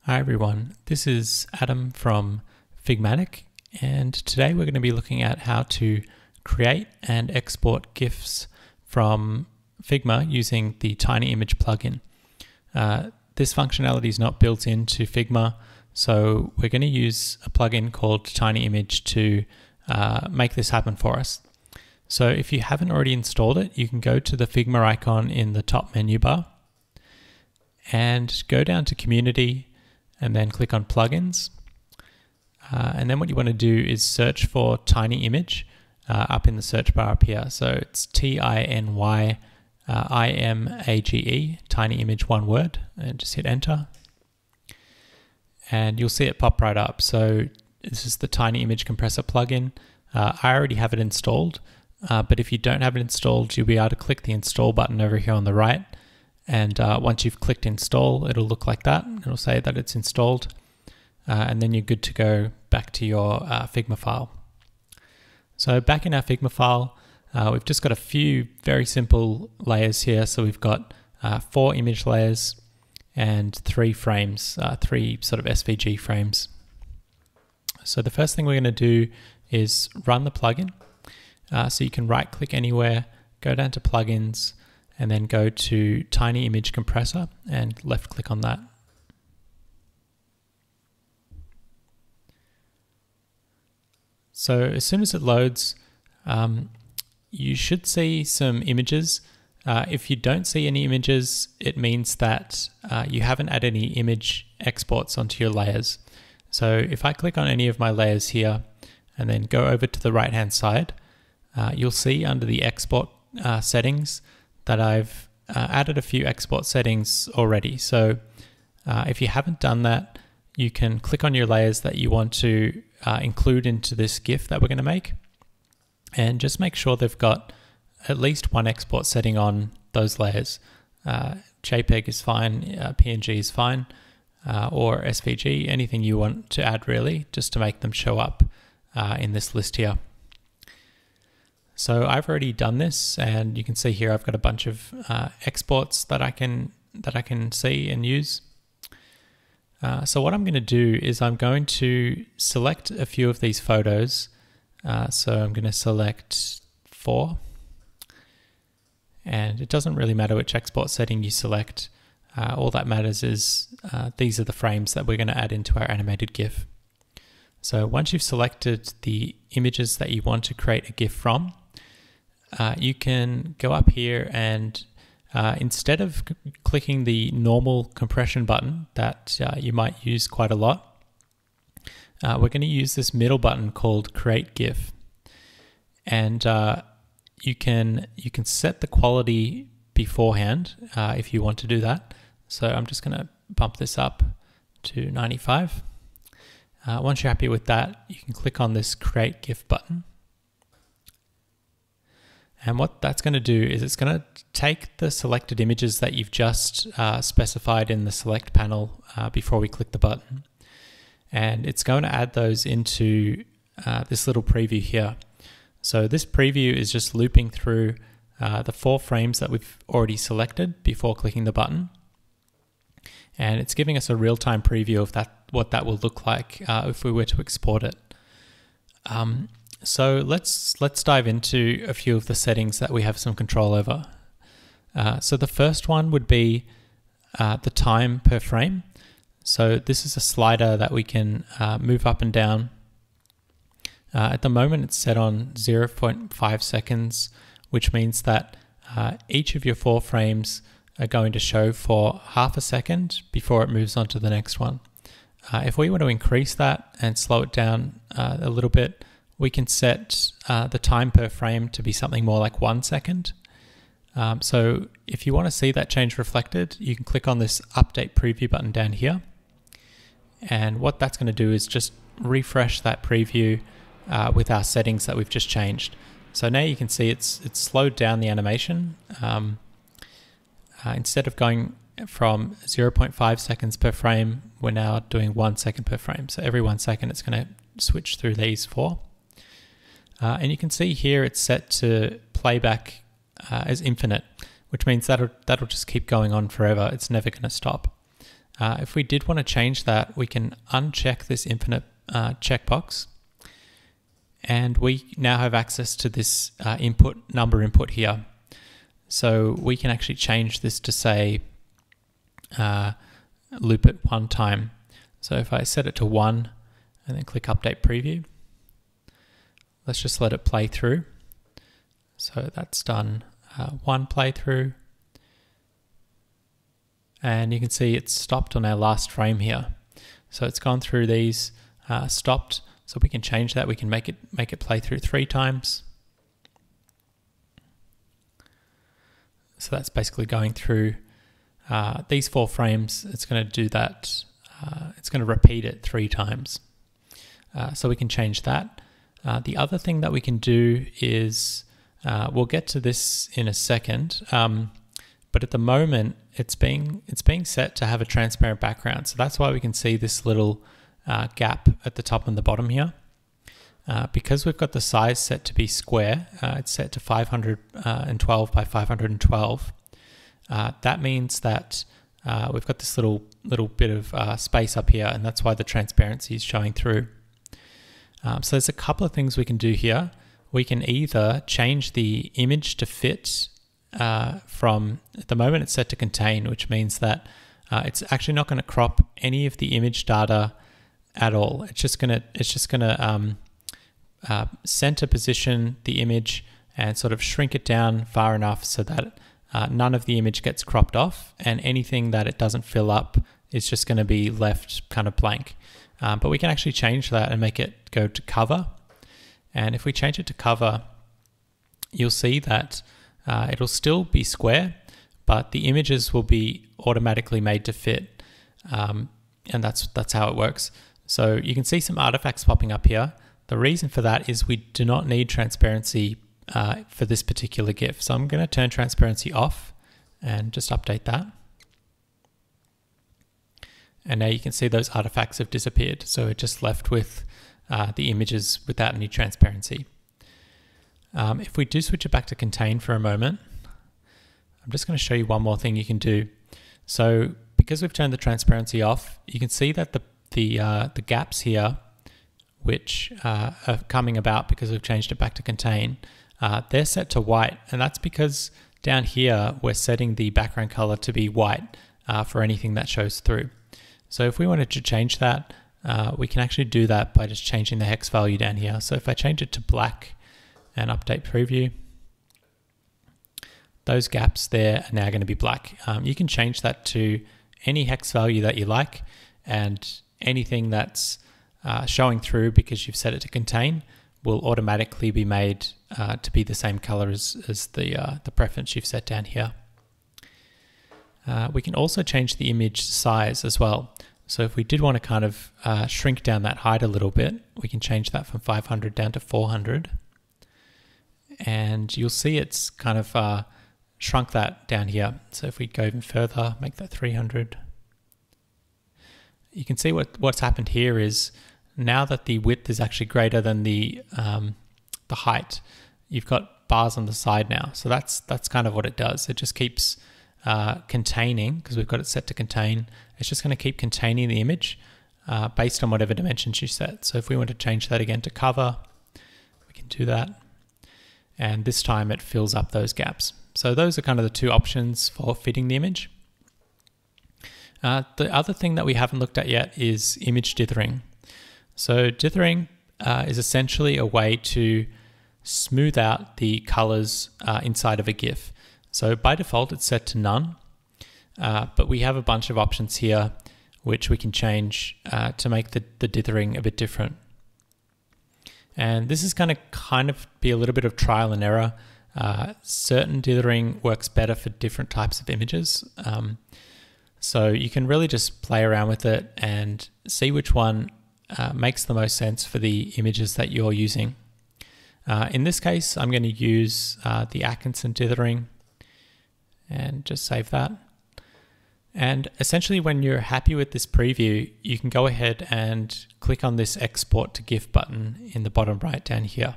Hi everyone, this is Adam from Figmatic, and today we're going to be looking at how to create and export GIFs from Figma using the Tiny Image plugin. This functionality is not built into Figma, so we're going to use a plugin called Tiny Image to make this happen for us. So if you haven't already installed it, you can go to the Figma icon in the top menu bar and go down to Community and then click on Plugins. And then what you want to do is search for Tiny Image up in the search bar up here. So it's TinyImage, Tiny Image, one word, and just hit enter. And you'll see it pop right up. So this is the Tiny Image Compressor plugin. I already have it installed, but if you don't have it installed, you'll be able to click the install button over here on the right. And once you've clicked install, it'll look like that. It'll say that it's installed, and then you're good to go back to your Figma file. So back in our Figma file, we've just got a few very simple layers here. So we've got 4 image layers and 3 frames, 3 sort of SVG frames. So the first thing we're going to do is run the plugin. So you can right click anywhere, go down to plugins, and then go to Tiny Image Compressor and left click on that. So as soon as it loads, you should see some images. If you don't see any images, it means that you haven't added any image exports onto your layers. So if I click on any of my layers here and then go over to the right hand side, you'll see under the export settings that I've added a few export settings already. So if you haven't done that, you can click on your layers that you want to include into this GIF that we're going to make, and just make sure they've got at least one export setting on those layers. JPEG is fine, PNG is fine, or SVG, anything you want to add really, just to make them show up in this list here. So I've already done this, and you can see here I've got a bunch of exports that I can see and use. So what I'm going to do is I'm going to select a few of these photos. So I'm going to select 4, and it doesn't really matter which export setting you select. All that matters is these are the frames that we're going to add into our animated GIF. So once you've selected the images that you want to create a GIF from, you can go up here and instead of clicking the normal compression button that you might use quite a lot, we're going to use this middle button called Create GIF. And you can set the quality beforehand if you want to do that. So I'm just going to bump this up to 95. Once you're happy with that, you can click on this Create GIF button. And what that's going to do is it's going to take the selected images that you've just specified in the select panel before we click the button, and it's going to add those into this little preview here. So this preview is just looping through the 4 frames that we've already selected before clicking the button, and it's giving us a real-time preview of what that will look like if we were to export it. So let's dive into a few of the settings that we have some control over. So the first one would be the time per frame. So this is a slider that we can move up and down. At the moment it's set on 0.5 seconds, which means that each of your 4 frames are going to show for half a second before it moves on to the next one. If we want to increase that and slow it down a little bit, we can set the time per frame to be something more like 1 second. So if you want to see that change reflected, you can click on this Update Preview button down here. And what that's going to do is just refresh that preview with our settings that we've just changed. So now you can see it's slowed down the animation. Instead of going from 0.5 seconds per frame, we're now doing 1 second per frame. So every 1 second it's going to switch through these 4. And you can see here it's set to playback as infinite, which means that'll just keep going on forever. It's never going to stop. If we did want to change that, we can uncheck this infinite checkbox, and we now have access to this number input here. So we can actually change this to say loop it 1 time. So if I set it to 1 and then click update preview, let's just let it play through. So that's done 1 playthrough. And you can see it's stopped on our last frame here. So it's gone through these, stopped. So we can change that. We can make it play through 3 times. So that's basically going through these 4 frames. It's going to do that. It's going to repeat it 3 times. So we can change that. The other thing that we can do is, we'll get to this in a second, but at the moment it's being set to have a transparent background. So that's why we can see this little gap at the top and the bottom here. Because we've got the size set to be square, it's set to 512 by 512. That means that we've got this little bit of space up here, and that's why the transparency is showing through. So there's a couple of things we can do here. We can either change the image to fit from, at the moment it's set to contain, which means that it's actually not going to crop any of the image data at all. It's just going to center position the image and sort of shrink it down far enough so that none of the image gets cropped off, and anything that it doesn't fill up is just going to be left kind of blank. But we can actually change that and make it go to cover. And if we change it to cover, you'll see that it'll still be square, but the images will be automatically made to fit. And that's how it works. So you can see some artifacts popping up here. The reason for that is we do not need transparency for this particular GIF. So I'm going to turn transparency off and just update that. And now you can see those artifacts have disappeared. So we're just left with the images without any transparency. If we do switch it back to contain for a moment, I'm just going to show you one more thing you can do. So because we've turned the transparency off, you can see that the gaps here, which are coming about because we've changed it back to contain, they're set to white. And that's because down here, we're setting the background color to be white for anything that shows through. So if we wanted to change that, we can actually do that by just changing the hex value down here. So if I change it to black and update preview, those gaps there are now going to be black. You can change that to any hex value that you like, and anything that's showing through because you've set it to contain will automatically be made to be the same color as the preference you've set down here. We can also change the image size as well. So if we did want to kind of shrink down that height a little bit, we can change that from 500 down to 400. And you'll see it's kind of shrunk that down here. So if we go even further, make that 300. You can see what's happened here is now that the width is actually greater than the height, you've got bars on the side now. So that's kind of what it does. It just keeps containing, because we've got it set to contain. It's just going to keep containing the image based on whatever dimensions you set. So if we want to change that again to cover, we can do that. And this time it fills up those gaps. So those are kind of the two options for fitting the image. The other thing that we haven't looked at yet is image dithering. So dithering is essentially a way to smooth out the colors inside of a GIF. So by default, it's set to none, but we have a bunch of options here which we can change to make the dithering a bit different. And this is going to kind of be a little bit of trial and error. Certain dithering works better for different types of images. So you can really just play around with it and see which one makes the most sense for the images that you're using. In this case, I'm going to use the Atkinson dithering and just save that. And essentially when you're happy with this preview, you can go ahead and click on this export to GIF button in the bottom right down here.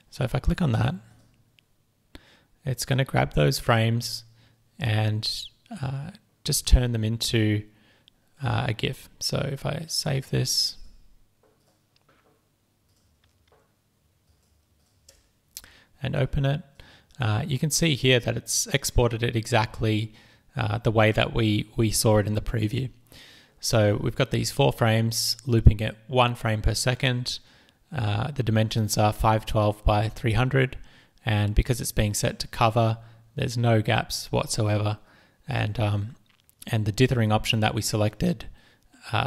So if I click on that, it's going to grab those frames and just turn them into a GIF. So if I save this, and open it, you can see here that it's exported it exactly the way that we saw it in the preview. So we've got these 4 frames looping at 1 frame per second. The dimensions are 512 by 300, and because it's being set to cover, there's no gaps whatsoever. And the dithering option that we selected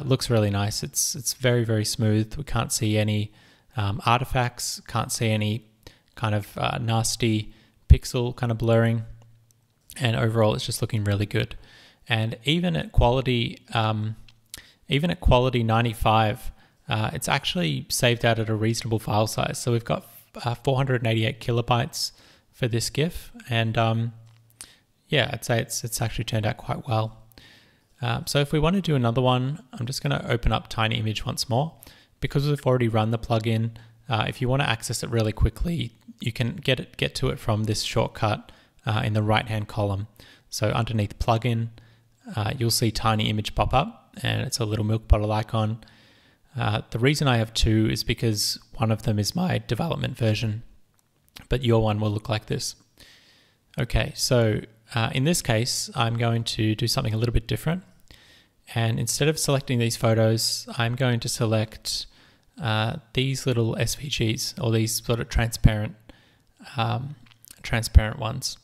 looks really nice. It's very, very smooth. We can't see any artifacts, can't see any kind of nasty pixel kind of blurring, and overall it's just looking really good. And even at quality 95, it's actually saved out at a reasonable file size. So we've got 488 kilobytes for this GIF, and yeah, I'd say it's actually turned out quite well. So if we want to do another one, I'm just going to open up Tiny Image once more. Because we've already run the plugin, if you want to access it really quickly, you can get to it from this shortcut in the right-hand column. So underneath Plugin, you'll see Tiny Image pop up, and it's a little milk bottle icon. The reason I have 2 is because one of them is my development version, but your one will look like this. Okay, so in this case, I'm going to do something a little bit different. And instead of selecting these photos, I'm going to select these little SVGs, or these sort of transparent ones.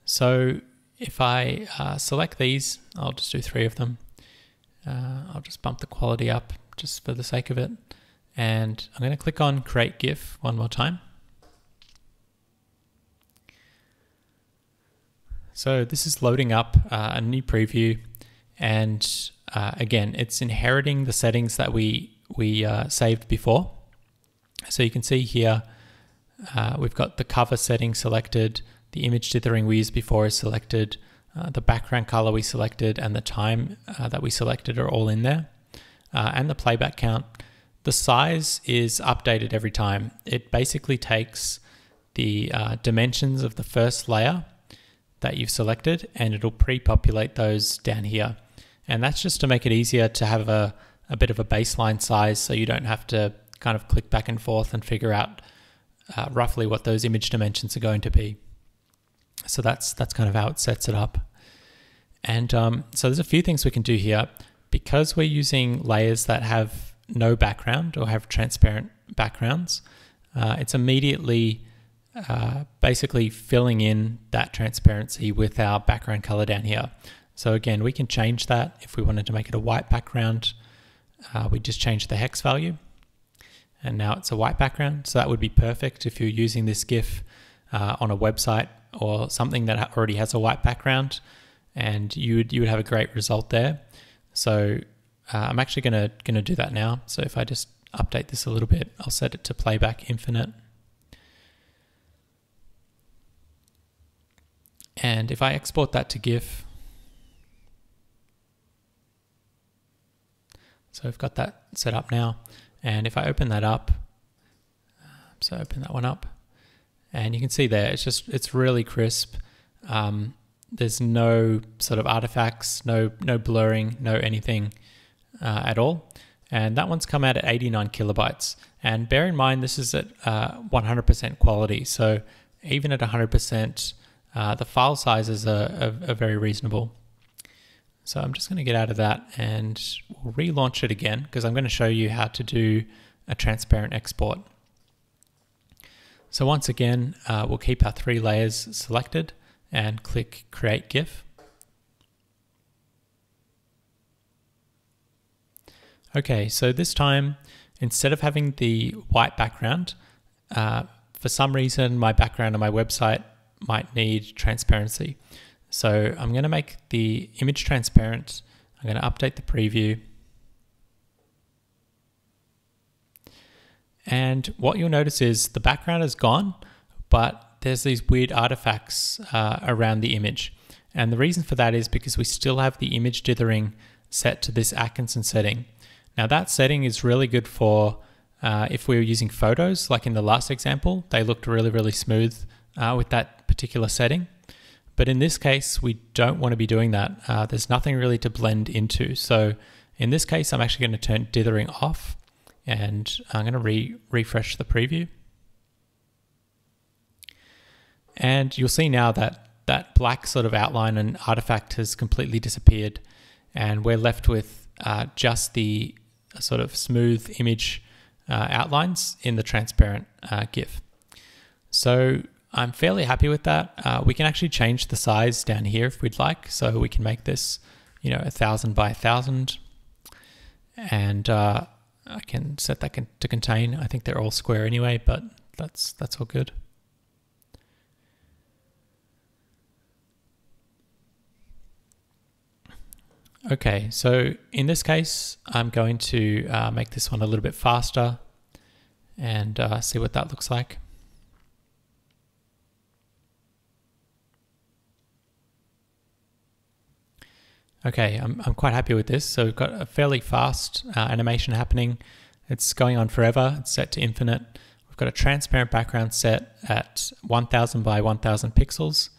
So if I select these, I'll just do 3 of them. I'll just bump the quality up just for the sake of it. And I'm going to click on Create GIF one more time. So this is loading up a new preview, and again, it's inheriting the settings that we saved before. So you can see here, we've got the cover setting selected, the image dithering we used before is selected, the background color we selected, and the time that we selected are all in there, and the playback count. The size is updated every time. It basically takes the dimensions of the first layer that you've selected, and it'll pre-populate those down here. And that's just to make it easier to have a bit of a baseline size, so you don't have to kind of click back and forth and figure out roughly what those image dimensions are going to be. So that's kind of how it sets it up. And so there's a few things we can do here. Because we're using layers that have no background or have transparent backgrounds, it's immediately basically filling in that transparency with our background color down here. So again, we can change that. If we wanted to make it a white background, we just change the hex value, and now it's a white background. So that would be perfect if you're using this GIF on a website or something that already has a white background, and you would have a great result there. So I'm actually gonna do that now. So if I just update this a little bit, I'll set it to playback infinite. And if I export that to GIF, so we've got that set up now. And if I open that up, so open that one up, and you can see there, it's really crisp. There's no sort of artifacts, no blurring, no anything at all. And that one's come out at 89 kilobytes. And bear in mind, this is at 100% quality. So even at 100%, the file sizes are very reasonable. So I'm just going to get out of that, and we'll relaunch it again, because I'm going to show you how to do a transparent export. So once again, we'll keep our 3 layers selected and click Create GIF. Okay, so this time, instead of having the white background, for some reason my background on my website might need transparency. So I'm going to make the image transparent. I'm going to update the preview. And what you'll notice is the background is gone, but there's these weird artifacts around the image. And the reason for that is because we still have the image dithering set to this Atkinson setting. Now that setting is really good for if we were using photos, like in the last example, they looked really, really smooth with that particular setting. But in this case, we don't want to be doing that. There's nothing really to blend into. So In this case, I'm actually going to turn dithering off, and I'm going to refresh the preview. And you'll see now that that black sort of outline and artifact has completely disappeared, and we're left with just the sort of smooth image outlines in the transparent GIF. So I'm fairly happy with that. We can actually change the size down here if we'd like. So we can make this, 1000 by 1000, and I can set that to contain. I think they're all square anyway, but that's all good. Okay, so in this case, I'm going to make this one a little bit faster and see what that looks like. Okay, I'm quite happy with this. So we've got a fairly fast animation happening. It's going on forever. It's set to infinite. We've got a transparent background set at 1000 by 1000 pixels.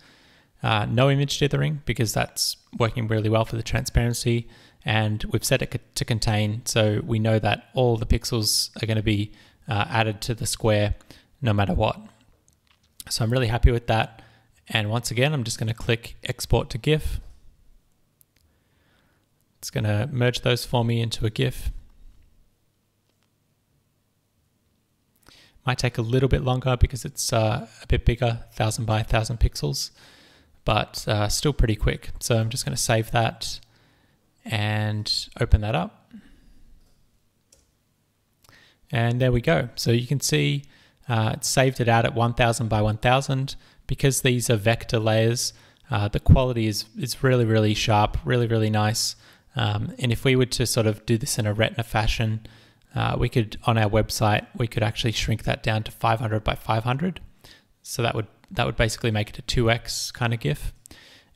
No image dithering because that's working really well for the transparency, and we've set it to contain, so we know that all the pixels are going to be added to the square no matter what. So I'm really happy with that, and once again I'm just going to click export to GIF. It's going to merge those for me into a GIF. Might take a little bit longer because it's a bit bigger, 1000 by 1000 pixels. But still pretty quick. So I'm just going to save that and open that up. And there we go. So you can see it saved it out at 1000 by 1000. Because these are vector layers, the quality is really, really sharp, really, really nice. And if we were to sort of do this in a retina fashion, we could, on our website, we could actually shrink that down to 500 by 500. So that would basically make it a 2x kind of GIF,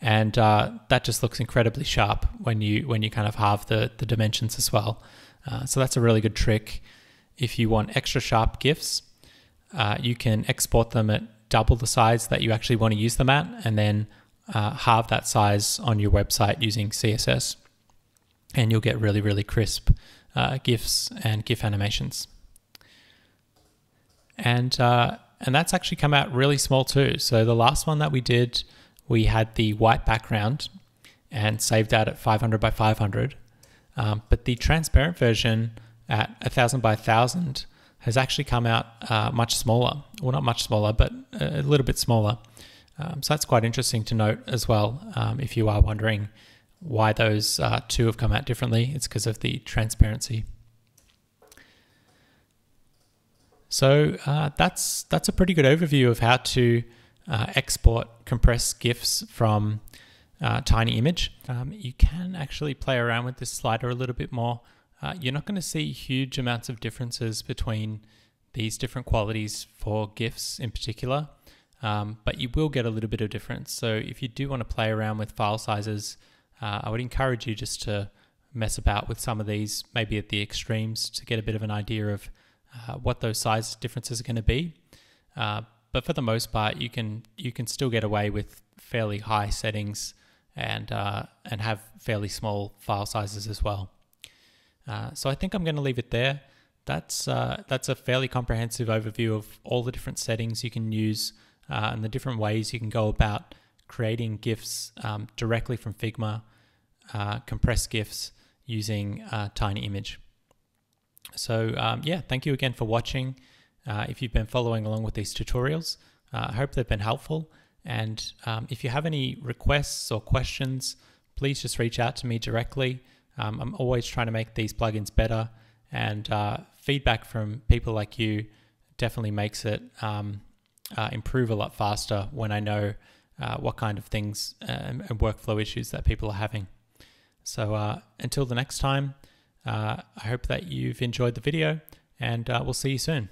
and that just looks incredibly sharp when you kind of halve the dimensions as well. So that's a really good trick. If you want extra sharp GIFs, you can export them at double the size that you actually want to use them at, and then halve that size on your website using CSS, and you'll get really, really crisp GIFs and GIF animations. And that's actually come out really small too. So the last one that we did, we had the white background and saved out at 500 by 500. But the transparent version at 1000 by 1000 has actually come out much smaller. Well, not much smaller, but a little bit smaller. So that's quite interesting to note as well. If you are wondering why those two have come out differently, it's because of the transparency. So that's a pretty good overview of how to export compressed GIFs from tiny image. You can actually play around with this slider a little bit more. You're not going to see huge amounts of differences between these different qualities for GIFs in particular, but you will get a little bit of difference. So if you do want to play around with file sizes, I would encourage you just to mess about with some of these, maybe at the extremes, to get a bit of an idea of what those size differences are going to be. But for the most part, you can still get away with fairly high settings and have fairly small file sizes as well. So I think I'm going to leave it there. That's a fairly comprehensive overview of all the different settings you can use and the different ways you can go about creating GIFs directly from Figma, compressed GIFs using tiny image. So yeah, thank you again for watching. If you've been following along with these tutorials, I hope they've been helpful. And if you have any requests or questions, please just reach out to me directly. I'm always trying to make these plugins better, and feedback from people like you definitely makes it improve a lot faster when I know what kind of things and workflow issues that people are having. So until the next time, I hope that you've enjoyed the video, and we'll see you soon.